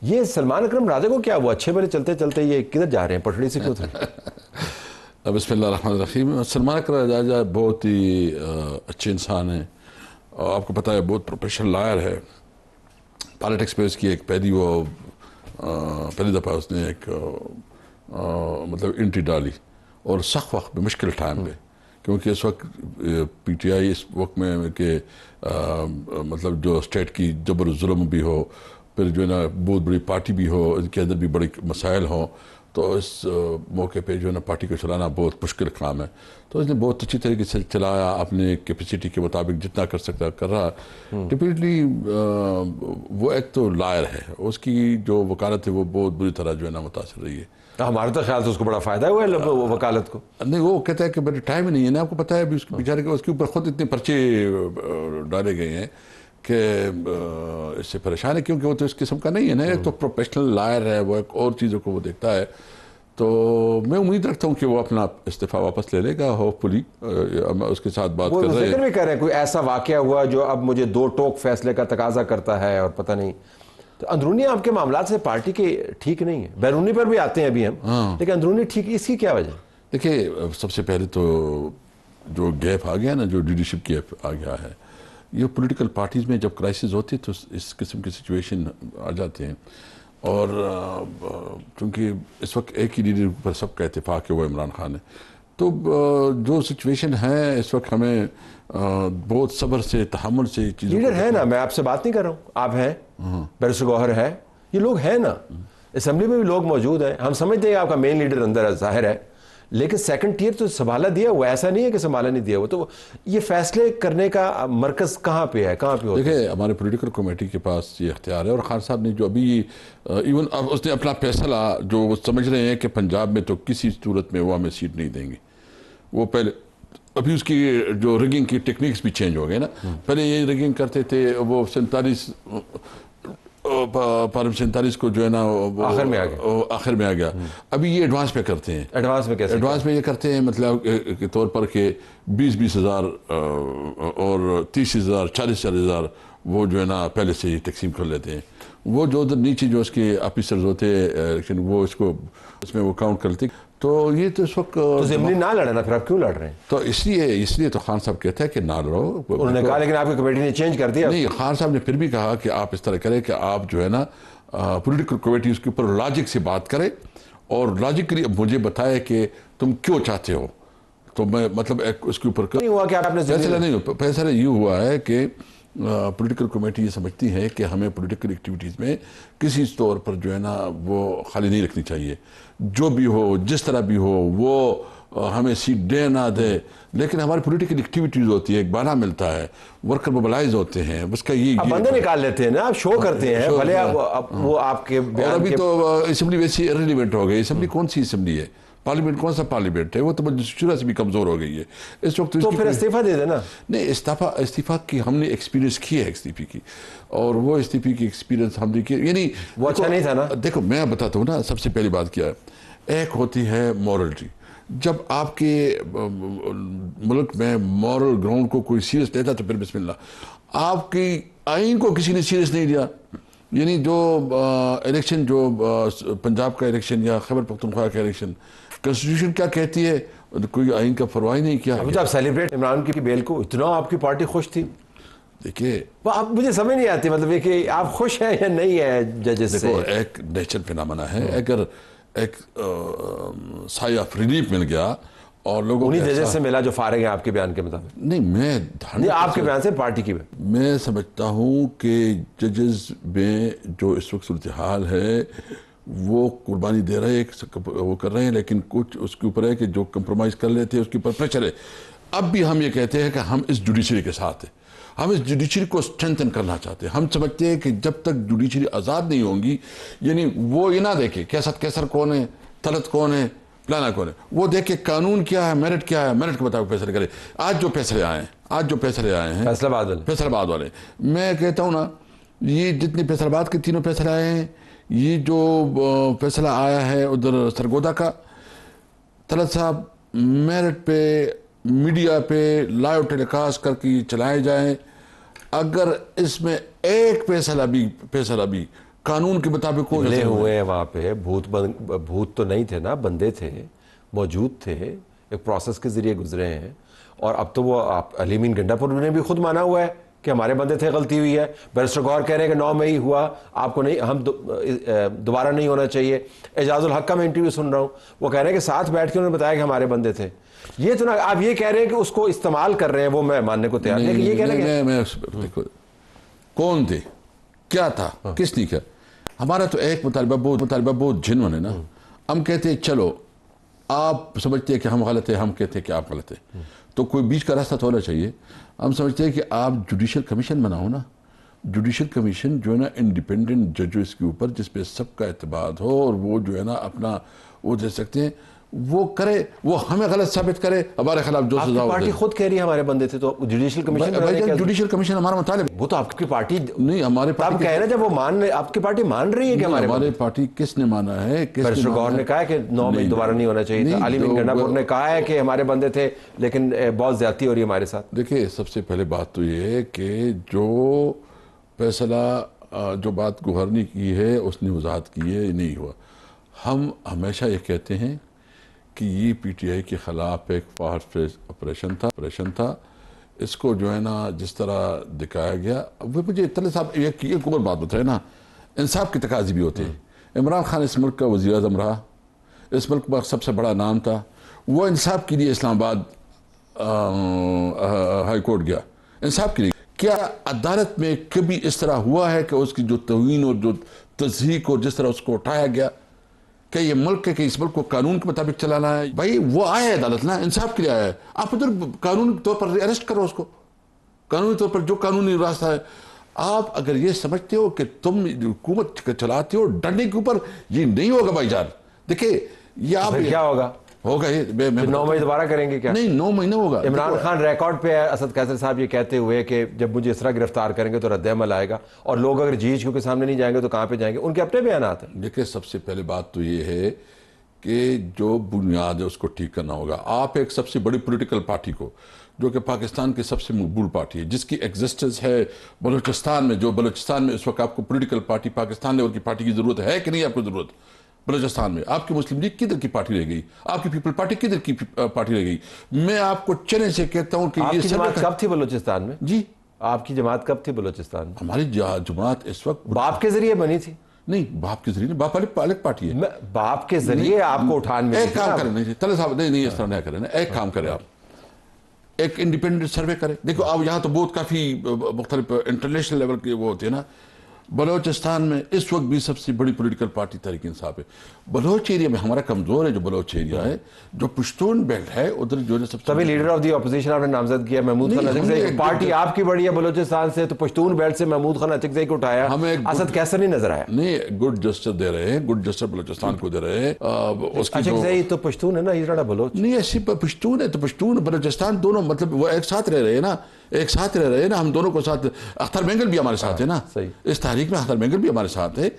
یہ سلمان اکرم راجہ کو کیا ہوا؟ اچھے بھلے چلتے چلتے یہ کدھر جا رہے ہیں؟ پٹڑی سے کیوں تھے؟ بسم اللہ الرحمن الرحیم. سلمان اکرم راجہ بہت ہی اچھے انسان ہیں، اور آپ کو پتہ ہے بہت پروفیشنل لائر ہے. پالیٹکس میں اس کی ایک پہلی دفعہ اس نے ایک مطلب انٹری ڈالی، اور سخت وقت میں، مشکل ٹائم پہ، کیونکہ اس وقت پی ٹی آئی اس وقت میں کہ مطلب جو اسٹیٹ کی جبر ظلم بھی ہو، پھر جو ہے نا بہت بڑی پارٹی بھی ہو، ان کے اندر بھی بڑے مسائل ہوں، تو اس موقع پہ جو ہے نا پارٹی کو چلانا بہت مشکل کام ہے. تو اس نے بہت اچھی طریقے سے چلایا، اپنے کیپیسٹی کے مطابق جتنا کر سکتا کر رہا. ڈیفینیٹلی وہ ایک تو لائر ہے، اس کی جو وکالت ہے وہ بہت بری طرح جو ہے نا متاثر رہی ہے. ہمارا تو خیال تو اس کو بڑا فائدہ ہوا ہے وکالت کو. نہیں، وہ کہتا ہے کہ میرے ٹائم ہی نہیں ہے نا. آپ کو پتہ ہے ابھی اس کے بیچارے اس کے اوپر خود اتنے پرچے ڈالے گئے ہیں کہ اس سے پریشان ہے، کیونکہ وہ تو اس قسم کا نہیں ہے نا. ایک تو پروفیشنل لائر ہے، وہ ایک اور چیزوں کو وہ دیکھتا ہے. تو میں امید رکھتا ہوں کہ وہ اپنا استعفیٰ واپس لے لے گا. ہوپ فلی اس کے ساتھ بات کر رہے ہیں. ذکر بھی کر رہے ہیں کوئی ایسا واقعہ ہوا جو اب مجھے دو ٹوک فیصلے کا تقاضا کرتا ہے، اور پتہ نہیں. تو اندرونی آپ کے معاملات سے پارٹی کے ٹھیک نہیں ہے. بیرونی پر بھی آتے ہیں ابھی ہم، لیکن اندرونی ٹھیک، اس کی کیا وجہ؟ دیکھیے، سب سے پہلے تو جو گیپ آ گیا نا، جو لیڈرشپ گیپ آ گیا ہے، یہ پولیٹیکل پارٹیز میں جب کرائسس ہوتی ہے تو اس قسم کی سچویشن آ جاتے ہیں. اور چونکہ اس وقت ایک ہی لیڈر پر سب کا اتفاق ہے، وہ عمران خان ہے. تو جو سچویشن ہے اس وقت ہمیں بہت صبر سے، تحمل سے چیزوں. لیڈر ہے نا، میں آپ سے بات نہیں کر رہا ہوں، آپ ہیں، بیرسٹر گوہر ہے، یہ لوگ ہیں نا، اسمبلی میں بھی لوگ موجود ہیں. ہم سمجھتے ہیں آپ کا مین لیڈر اندر ظاہر ہے، لیکن سیکنڈ ٹیئر تو سنبھالا دیا ہوا. ایسا نہیں ہے کہ سنبھالا نہیں دیا ہوا. تو یہ فیصلے کرنے کا مرکز کہاں پہ ہے، کہاں پہ ہوتا ہے؟ دیکھیں، ہمارے پولیٹیکل کمیٹی کے پاس یہ اختیار ہے، اور خان صاحب نے جو ابھی ایون اب اس نے اپنا فیصلہ جو وہ سمجھ رہے ہیں کہ پنجاب میں تو کسی صورت میں وہ ہمیں سیٹ نہیں دیں گے. وہ پہلے ابھی اس کی جو رگنگ کی ٹیکنیکس بھی چینج ہو گئے نا. پہلے یہ رگنگ کرتے تھے، وہ 47 کو جو ہے نا آخر میں آ گیا. ابھی یہ ایڈوانس پہ کرتے ہیں. ایڈوانس میں کیسے؟ ایڈوانس میں یہ کرتے ہیں مطلب کے طور پر کہ 20,000 اور 30,000 40,000 وہ جو ہے نا پہلے سے ہی تقسیم کر لیتے ہیں. وہ جو ادھر نیچے جو اس کے آفیسرز ہوتے ہیں لیکن وہ اس میں وہ کاؤنٹ کرتے. تو یہ تو اس وقت اسمبلی نہ لڑنا، پھر آپ کیوں لڑ رہے ہیں؟ تو اس لیے تو خان صاحب کہتا ہے کہ نہ لڑو. انہوں نے کہا لیکن آپ کی کمیٹی نے چینج کر دیا. نہیں، خان صاحب نے پھر بھی کہا کہ آپ اس طرح کریں کہ آپ جو ہے نا پولیٹیکل کمیٹی اس کے اوپر لاجک سے بات کریں، اور لاجکلی مجھے بتائے کہ تم کیوں چاہتے ہو. تو میں مطلب اس کے اوپر نہیں ہوا کہ آپ نے فیصلہ نہیں ہوا. فیصلہ یہ ہوا ہے کہ پولیٹیکل کمیٹی یہ سمجھتی ہے کہ ہمیں پولیٹیکل ایکٹیویٹیز میں کسی طور پر جو ہے نا وہ خالی نہیں رکھنی چاہیے. جو بھی ہو، جس طرح بھی ہو، وہ ہمیں سیٹ دے نہ دے، لیکن ہماری پولیٹیکل ایکٹیویٹیز ہوتی ہے، ایک بانا ملتا ہے، ورکر موبلائز ہوتے ہیں. اس کا یہ بندے نکال لیتے ہیں نا، آپ شو کرتے ہیں، بھلے وہ آپ کے اور ابھی تو اسمبلی ویسی ارریلیونٹ ہو گئی. اسمبلی کون سی اسمبلی ہے؟ پارلیمنٹ کون سا پارلیمنٹ ہے؟ وہ تو شروع سے بھی کمزور ہو گئی ہے اس وقت. تو پھر استعفیٰ دے دینا. نہیں، استعفیٰ کی ہم نے ایکسپیرینس کی ہے استعفی کی، اور وہ استعفی کی ایکسپیرینس ہم نے کی. یعنی وہ اچھا نہیں تھا نا. دیکھو، میں بتاتا ہوں نا، سب سے پہلی بات کیا ہے. ایک ہوتی ہے مورلٹی. جب آپ کے ملک میں مورل گراؤنڈ کو کوئی سیریس لیتا تو پھر بسم اللہ. آپ کی آئین کو کسی نے سیریس نہیں لیا. یعنی جو الیکشن، جو پنجاب کا الیکشن یا خیبر پختونخوا کا الیکشن، کنسٹیٹیوشن کیا کہتی ہے؟ کوئی آئین کا پرواہ نہیں کیا. آپ سیلیبریٹ عمران کی بیل کو اتنا آپ کی پارٹی خوش تھی. دیکھیے، اب مجھے سمجھ نہیں آتی مطلب یہ کہ آپ خوش ہیں یا نہیں ہیں ججز سے. دیکھو، ایک نیچرل فینامنا ہے. اگر ایک سائے آف ریلیف مل گیا اور لوگوں انہی ججز سے ملا جو فارغ ہیں آپ کے بیان کے مطابق. نہیں، آپ کے بیان سے پارٹی کی میں سمجھتا ہوں کہ ججز میں جو اس وقت صورتحال ہے وہ قربانی دے رہے ہیں، وہ کر رہے ہیں، لیکن کچھ اس کے اوپر ہے کہ جو کمپرومائز کر لیتے ہیں اس کے اوپر پریشر ہے. اب بھی ہم یہ کہتے ہیں کہ ہم اس جوڈیشری کے ساتھ ہیں. ہم اس جوڈیشری کو اسٹرینتھن کرنا چاہتے ہیں. ہم سمجھتے ہیں کہ جب تک جوڈیشری آزاد نہیں ہوں گی، یعنی وہ یہ نہ دیکھے کیسر کون ہے، طلعت کون ہے، پلانا کون ہے. وہ دیکھے قانون کیا ہے، میرٹ کیا ہے، میرٹ کے مطابق فیصلے کرے. آج جو فیصلے آئے ہیں فیصل آباد والے، میں کہتا ہوں نا، یہ جتنے فیصل آباد کے تینوں فیصلے آئے ہیں، یہ جو فیصلہ آیا ہے ادھر سرگودا کا، طلعت صاحب میرٹ پہ، میڈیا پہ لائیو ٹیلی کاسٹ کر کے چلائے جائیں. اگر اس میں ایک فیصلہ بھی قانون کے مطابق کو لے ہوئے ہیں وہاں پہ. بھوت تو نہیں تھے نا, بندے تھے, موجود تھے, ایک پروسیس کے ذریعے گزرے ہیں. اور اب تو وہ علی امین گنڈا پور نے بھی خود مانا ہوا ہے کہ ہمارے بندے تھے, غلطی ہوئی ہے. بیرسٹر گوہر کہہ رہے ہیں کہ 9 مئی ہوا, آپ کو نہیں, ہم دوبارہ نہیں ہونا چاہیے. اعجاز الحق کا میں انٹرویو سن رہا ہوں, وہ کہہ رہے ہیں کہ ساتھ بیٹھ کے انہوں نے بتایا کہ ہمارے بندے تھے. یہ تو نا آپ یہ کہہ رہے ہیں کہ اس کو استعمال کر رہے ہیں, وہ میں ماننے کو تیار نہیں. یہ کہہ رہے ہیں کون تھے, کیا تھا, کس نے کیا. ہمارا تو ایک مطالبہ بہت جنون ہے نا. ہم کہتے ہیں چلو آپ سمجھتے ہیں کہ ہم غلط ہیں, ہم کہتے ہیں کہ آپ غلط ہیں, تو کوئی بیچ کا راستہ تو ہونا چاہیے. ہم سمجھتے ہیں کہ آپ جوڈیشل کمیشن بناؤ نا, جوڈیشل کمیشن جو ہے نا انڈیپینڈنٹ ججز کے اوپر, جس پہ سب کا اعتماد ہو, اور وہ جو ہے نا اپنا وہ دے سکتے ہیں, وہ کرے, وہ ہمیں غلط ثابت کرے, ہمارے خلاف جو سزا ہو. پارٹی خود کہہ رہی ہے ہمارے بندے تھے, تو جوڈیشل کمیشن, جوڈیشل کمیشن ہمارا مطالبہ. وہ تو آپ کی پارٹی نہیں, ہمارے آپ کہہ رہے ہیں جب وہ آپ کی پارٹی مان رہی ہے کہ ہمارے پارٹی کس نے مانا ہے. بیرسٹر گوہر نے کہا ہے کہ 9 مئی دوبارہ نہیں ہونا چاہیے تھا. علی امین گنڈا پور نے کہا ہے کہ ہمارے بندے تھے لیکن بہت زیادتی ہو رہی ہے ہمارے ساتھ. دیکھیں, سب سے پہلے بات تو یہ ہے کہ جو فیصلہ جو بات گوہر نے کی ہے اس نے وضاحت کی ہے, نہیں ہوا. ہم ہمیشہ یہ کہتے ہیں کہ یہ پی ٹی آئی کے خلاف ایک فاسٹ آپریشن تھا. اس کو جو ہے نا جس طرح دکھایا گیا, وہ مجھے طلع صاحب ایک اور بات بتائے نا, انصاف کے تقاضے بھی ہوتے ہیں. عمران خان اس ملک کا وزیر اعظم رہا, اس ملک کا سب سے بڑا نام تھا, وہ انصاف کے لیے اسلام آباد ہائی کورٹ گیا انصاف کے لیے. کیا عدالت میں کبھی اس طرح ہوا ہے کہ اس کی جو توہین اور جو تضحیق اور جس طرح اس کو اٹھایا گیا کہ یہ ملک ہے کہ اس ملک کو قانون کے مطابق چلانا ہے؟ بھائی وہ آیا ہے عدالت نا, انصاف کے لیے آیا ہے. آپ ادھر قانونی طور پر اریسٹ کرو اس کو, قانونی طور پر جو قانونی راستہ ہے. آپ اگر یہ سمجھتے ہو کہ تم حکومت چلاتے ہو ڈنڈے کے اوپر, یہ نہیں ہوگا بھائی جان. دیکھیں یہ آپ کیا ہوگا 9 مئی دوبارہ کریں گے کیا؟ نہیں, 9 مہینہ ہوگا. عمران خان ریکارڈ پہ ہے, اسد قیصر صاحب یہ کہتے ہوئے کہ جب مجھے اس طرح گرفتار کریں گے تو رد عمل آئے گا, اور لوگ اگر جی ایچ کیو کے سامنے نہیں جائیں گے تو کہاں پہ جائیں گے. ان کے اپنے بیانات ہیں. دیکھیں, سب سے پہلے بات تو یہ ہے کہ جو بنیاد ہے اس کو ٹھیک کرنا ہوگا. آپ ایک سب سے بڑی پولیٹیکل پارٹی کو, جو کہ پاکستان کی سب سے مقبول پارٹی ہے, جس کی ایگزسٹنس ہے بلوچستان میں, جو بلوچستان میں اس وقت آپ کو پولیٹیکل پارٹی, پاکستان لیول کی پارٹی کی ضرورت ہے کہ نہیں آپ کو ضرورت بلوچستان میں؟ آپ کی مسلم لیگ کدھر کی پارٹی رہ گئی, آپ کی پیپل پارٹی کدھر کی پارٹی رہ گئی؟ میں آپ کو چیلنج سے کہتا ہوں کہ آپ کی جماعت کب تھی بلوچستان میں؟ جی, آپ کی جماعت کب تھی بلوچستان میں؟ ہماری جماعت اس وقت باپ کے ذریعے بنی تھی. نہیں, باپ کے ذریعے نہیں, باپ الگ پارٹی ہے. باپ کے ذریعے آپ کو اٹھان میں ایک کام کریں, نہیں طلع صاحب, نہیں اس طرح نہیں کریں. ایک کام کریں, آپ ایک انڈیپینڈنٹ سروے کریں. دیکھو آپ یہاں تو بہت کافی مختلف انٹرنیشنل لیول کے وہ ہوتے ہیں نا. بلوچستان میں اس وقت بھی سب سے بڑی پولیٹیکل پارٹی تحریک انصاف ہے. بلوچ ایریا میں ہمارا کمزور ہے, جو بلوچ ایریا ہے, جو پشتون بیلٹ ہے, ادھر جو ہے سب سے تبھی لیڈر آف دی اپوزیشن آپ نے نامزد کیا محمود خان اچکزئی. پارٹی آپ کی بڑی ہے بلوچستان سے, تو پشتون بیلٹ سے محمود خان اچکزئی کو اٹھایا, اسد قیصر نہیں نظر آیا. نہیں, گڈ جسٹر دے رہے ہیں, گڈ جسٹر بلوچستان کو دے رہے ہیں. اچکزئی تو پشتون ہے نا, یہ رہا بلوچ نہیں, ایسی پشتون ہے تو پشتون بلوچستان دونوں مطلب وہ ایک ساتھ رہ رہے ہیں نا, ایک ساتھ رہ رہے ہیں نا. ہم دونوں کو ساتھ, اختر مینگل بھی ہمارے ساتھ ہے نا, اس تحریک میں اختر مینگل بھی ہمارے ساتھ ہے.